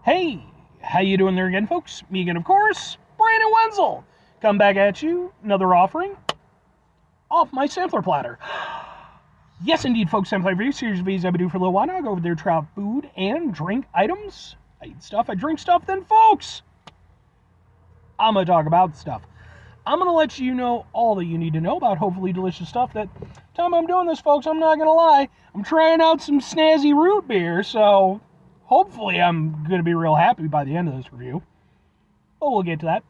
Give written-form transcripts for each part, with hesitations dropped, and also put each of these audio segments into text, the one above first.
Hey, how you doing there again, folks? Me again, of course, Brandon Wenzel. Come back at you, another offering off my sampler platter. Yes, indeed, folks, sampler review series of videos I've been doing for a little while now. I go over there, try out food and drink items. I eat stuff, I drink stuff, then, folks, I'm going to talk about stuff. I'm going to let you know all that you need to know about hopefully delicious stuff. That time I'm doing this, folks, I'm not going to lie, I'm trying out some snazzy root beer, so hopefully I'm going to be real happy by the end of this review. But we'll get to that.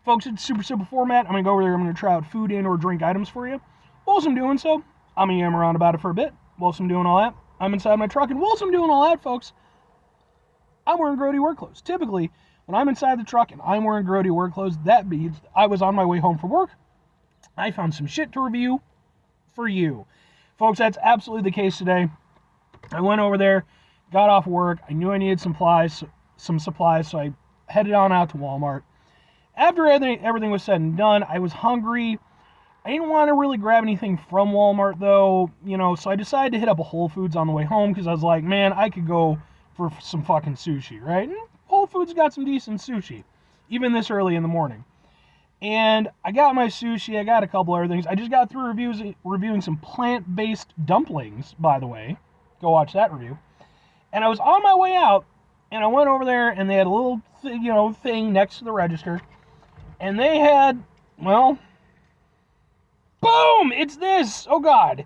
Folks, it's super simple format. I'm going to go over there, I'm going to try out food and or drink items for you. Whilst I'm doing so, I'm going to yam around about it for a bit. Whilst I'm doing all that, I'm inside my truck, and whilst I'm doing all that, folks, I'm wearing grody work clothes. Typically, when I'm inside the truck and I'm wearing grody work clothes, that means I was on my way home from work. I found some shit to review for you. Folks, that's absolutely the case today. I went over there, got off work. I knew I needed some supplies, so I headed on out to Walmart. After everything was said and done, I was hungry. I didn't want to really grab anything from Walmart, though, so I decided to hit up a Whole Foods on the way home, because I was like, man, I could go for some fucking sushi, right? And Whole Foods got some decent sushi, even this early in the morning. And I got my sushi, I got a couple other things. I just got through reviewing some plant-based dumplings, by the way. Go watch that review. And I was on my way out, and I went over there, and they had a little, thing next to the register. And they had, well, boom! It's this! Oh, God.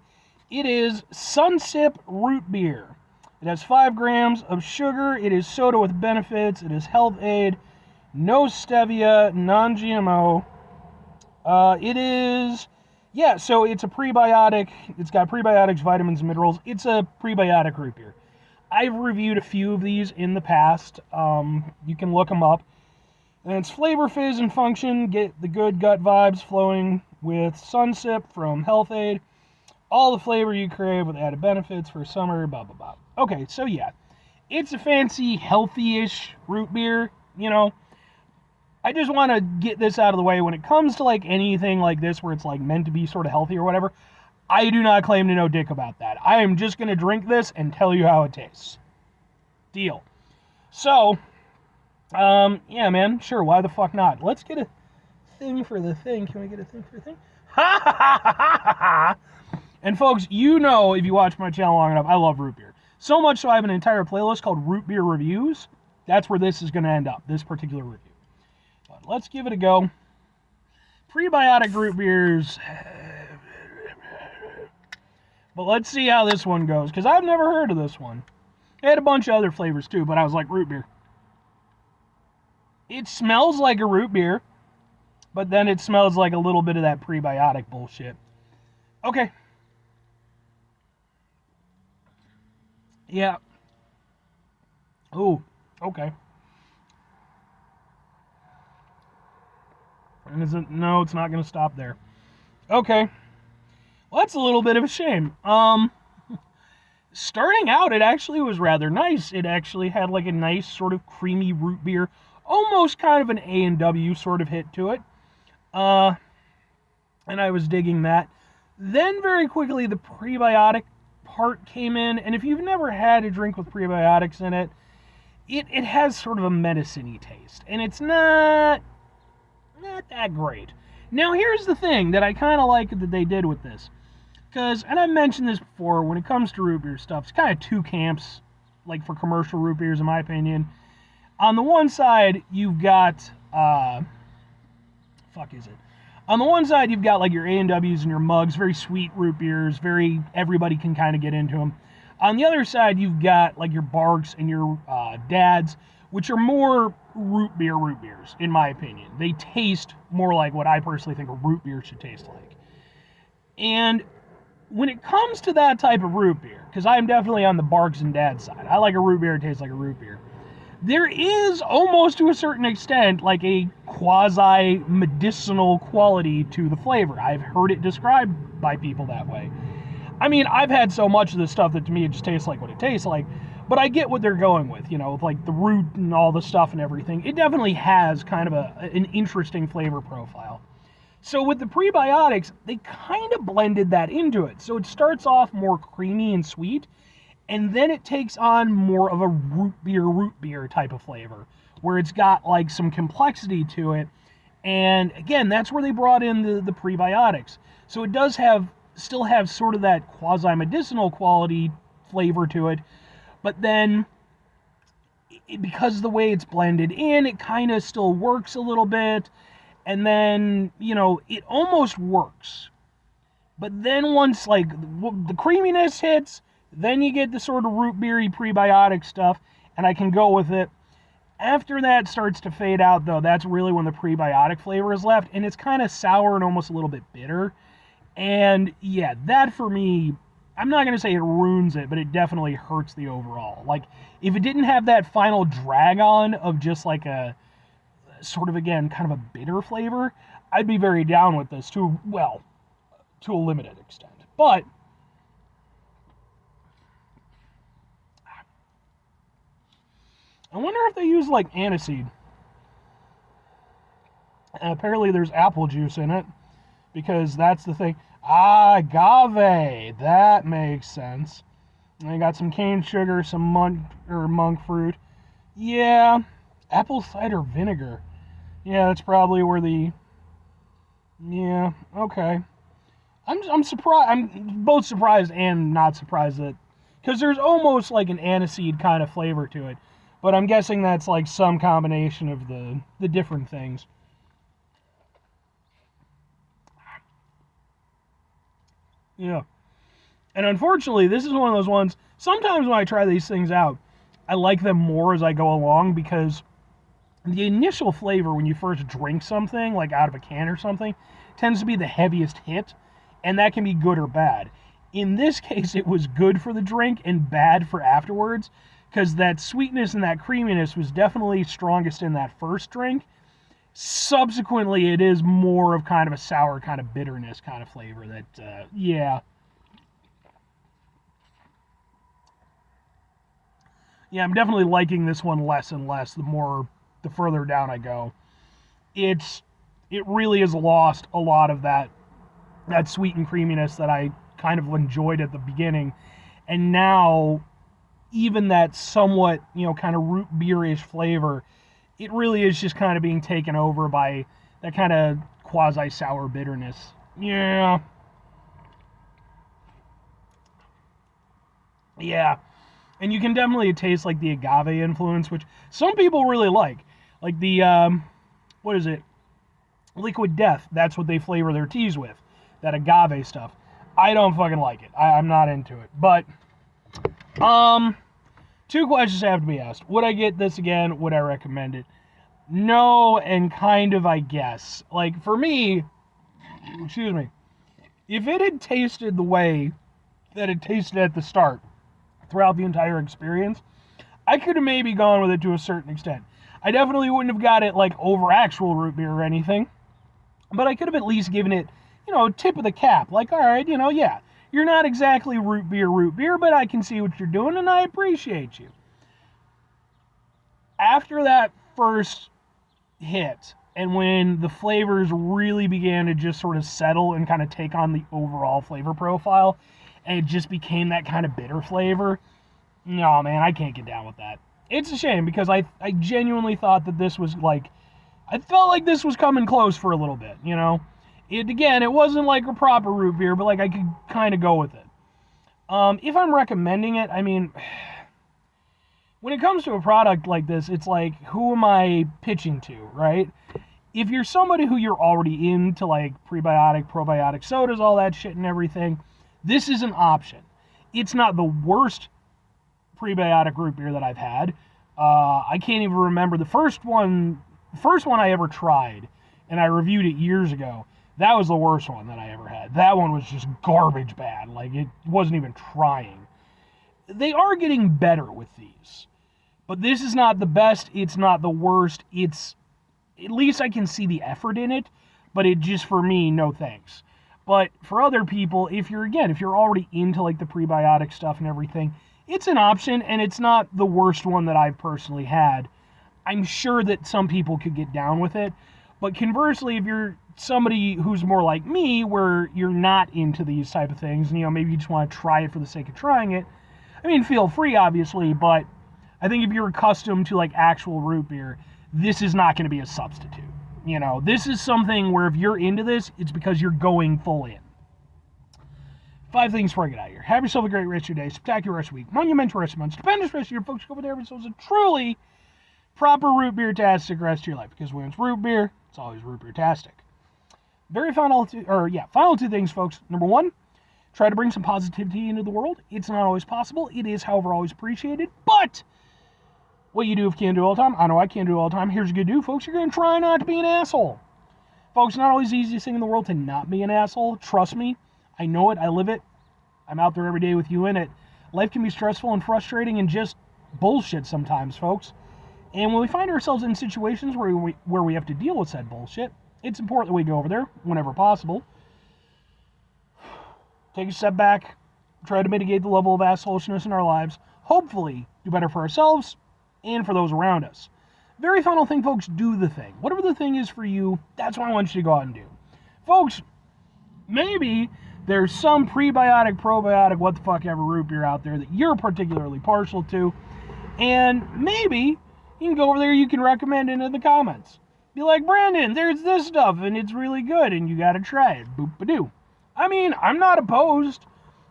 It is SunSip root beer. It has 5 grams of sugar. It is soda with benefits. It is health aid. No stevia. Non-GMO. So it's a prebiotic. It's got prebiotics, vitamins, and minerals. It's a prebiotic root beer. I've reviewed a few of these in the past. You can look them up. And it's flavor, fizz, and function. Get the good gut vibes flowing with SunSip from Health Aid. All the flavor you crave with added benefits for summer, blah, blah, blah. Okay, so yeah. It's a fancy, healthy-ish root beer, I just want to get this out of the way. When it comes to, anything like this where it's, meant to be sort of healthy or whatever, I do not claim to know dick about that. I am just going to drink this and tell you how it tastes. Deal. So, yeah, man, sure, why the fuck not? Let's get a thing for the thing. Can we get a thing for the thing? Ha ha ha ha ha ha! And folks, if you watch my channel long enough, I love root beer. So much so I have an entire playlist called Root Beer Reviews. That's where this is going to end up, this particular review. But let's give it a go. Prebiotic root beers. But let's see how this one goes, because I've never heard of this one. It had a bunch of other flavors too, but I was like, root beer. It smells like a root beer, but then it smells like a little bit of that prebiotic bullshit. Okay. Yeah. Ooh, okay. And no, it's not going to stop there. Okay. Well, that's a little bit of a shame. Starting out, it actually was rather nice. It actually had a nice sort of creamy root beer, almost kind of an A&W sort of hit to it. And I was digging that. Then very quickly, the prebiotic part came in, and if you've never had a drink with prebiotics in it, it has sort of a medicine-y taste, and it's not that great. Now, here's the thing that I kind of like that they did with this, and I've mentioned this before, when it comes to root beer stuff, it's kind of two camps, for commercial root beers, in my opinion. On the one side, you've got, On the one side, you've got your A&Ws and your mugs, very sweet root beers, everybody can kind of get into them. On the other side, you've got your Barks and your Dads, which are more root beers, in my opinion. They taste more like what I personally think a root beer should taste like. And when it comes to that type of root beer, because I'm definitely on the Barks and Dads side, I like a root beer that tastes like a root beer. There is, almost to a certain extent, a quasi-medicinal quality to the flavor. I've heard it described by people that way. I mean, I've had so much of this stuff that to me it just tastes like what it tastes like, but I get what they're going with, with the root and all the stuff and everything. It definitely has kind of an interesting flavor profile. So with the prebiotics, they kind of blended that into it. So it starts off more creamy and sweet, And then it takes on more of a root beer type of flavor, where it's got like some complexity to it. And again, that's where they brought in the prebiotics. So it does still have sort of that quasi-medicinal quality flavor to it, but then because of the way it's blended in, it kind of still works a little bit, and then, it almost works. But then once, like, the creaminess hits, then you get the sort of root beery prebiotic stuff, and I can go with it. After that starts to fade out, though, that's really when the prebiotic flavor is left, and it's kind of sour and almost a little bit bitter. And yeah, that for me, I'm not going to say it ruins it, but it definitely hurts the overall. Like, if it didn't have that final drag on of just like a sort of, again, kind of a bitter flavor, I'd be very down with this to a limited extent. But I wonder if they use like aniseed. And apparently there's apple juice in it, because that's the thing. Agave. That makes sense. And I got some cane sugar, some monk fruit. Yeah, apple cider vinegar. Yeah, that's probably where the... Yeah, okay. I'm surprised. I'm both surprised and not surprised that... Because there's almost like an aniseed kind of flavor to it. But I'm guessing that's like some combination of the different things. Yeah. And unfortunately, this is one of those ones, sometimes when I try these things out, I like them more as I go along, because the initial flavor when you first drink something, like out of a can or something, tends to be the heaviest hit, and that can be good or bad. In this case, it was good for the drink and bad for afterwards, because that sweetness and that creaminess was definitely strongest in that first drink. Subsequently, it is more of kind of a sour, kind of bitterness kind of flavor that, yeah. Yeah, I'm definitely liking this one less and less the further down I go. It really has lost a lot of that sweet and creaminess that I kind of enjoyed at the beginning. And now, even that somewhat, kind of root beer-ish flavor, it really is just kind of being taken over by that kind of quasi-sour bitterness. Yeah. Yeah. And you can definitely taste like the agave influence, which some people really like. Like the, what is it? Liquid Death. That's what they flavor their teas with. That agave stuff. I don't fucking like it. I'm not into it. But, two questions have to be asked. Would I get this again? Would I recommend it? No, and kind of, I guess. Like, for me, excuse me, if it had tasted the way that it tasted at the start, throughout the entire experience, I could have maybe gone with it to a certain extent. I definitely wouldn't have got it, like, over actual root beer or anything, but I could have at least given it, tip of the cap. Like, all right, yeah, you're not exactly root beer, but I can see what you're doing, and I appreciate you. After that first hit, and when the flavors really began to just sort of settle and kind of take on the overall flavor profile, and it just became that kind of bitter flavor, no, man, I can't get down with that. It's a shame, because I genuinely thought that this was like, I felt like this was coming close for a little bit, It wasn't like a proper root beer, but like I could kind of go with it. If I'm recommending it, I mean, when it comes to a product like this, it's like, who am I pitching to, right? If you're somebody who you're already into, like, prebiotic, probiotic sodas, all that shit and everything, this is an option. It's not the worst prebiotic root beer that I've had. I can't even remember the first one I ever tried, and I reviewed it years ago. That was the worst one that I ever had. That one was just garbage bad. Like, it wasn't even trying. They are getting better with these. But this is not the best. It's not the worst. It's, at least I can see the effort in it. But it just, for me, no thanks. But for other people, if you're already into like the prebiotic stuff and everything, it's an option, and it's not the worst one that I've personally had. I'm sure that some people could get down with it. But conversely, if you're somebody who's more like me, where you're not into these type of things, and maybe you just want to try it for the sake of trying it, I mean, feel free, obviously, but I think if you're accustomed to like actual root beer, this is not going to be a substitute. You know, this is something where if you're into this, it's because you're going full in. 5 things before I get out of here. Have yourself a great rest of your day, spectacular rest of your week, monumental rest of your month, stupendous rest of your folks. Go over there and yourselves a truly proper root beer-tastic rest of your life. Because when it's root beer, it's always root beer-tastic. Final 2 things, folks. Number 1, try to bring some positivity into the world. It's not always possible. It is, however, always appreciated. But what you do if you can't do it all the time, I know I can't do it all the time. Here's what you do, folks. You're going to try not to be an asshole. Folks, not always the easiest thing in the world to not be an asshole. Trust me. I know it. I live it. I'm out there every day with you in it. Life can be stressful and frustrating and just bullshit sometimes, folks. And when we find ourselves in situations where we have to deal with said bullshit, it's important that we go over there whenever possible. Take a step back. Try to mitigate the level of assholishness in our lives. Hopefully, do better for ourselves and for those around us. Very final thing, folks, do the thing. Whatever the thing is for you, that's what I want you to go out and do. Folks, maybe there's some prebiotic, probiotic, what the fuck ever root beer out there that you're particularly partial to, and maybe you can go over there, you can recommend it in the comments. Be like, Brandon, there's this stuff, and it's really good, and you gotta try it. Boop-a-doo. I mean, I'm not opposed.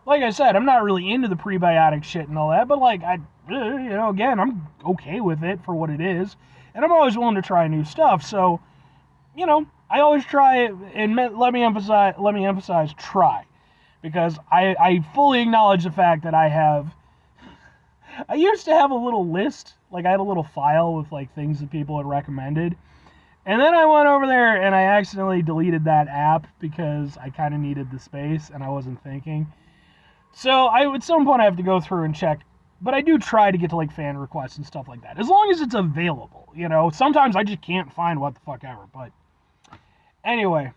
Like I said, I'm not really into the prebiotic shit and all that, but like, again, I'm okay with it for what it is, and I'm always willing to try new stuff, so, I always try it, and let me emphasize, try. Because I fully acknowledge the fact that I used to have a little list, like I had a little file with like things that people had recommended. And then I went over there and I accidentally deleted that app because I kind of needed the space and I wasn't thinking. So at some point I have to go through and check. But I do try to get to like fan requests and stuff like that. As long as it's available, Sometimes I just can't find what the fuck ever. But anyway,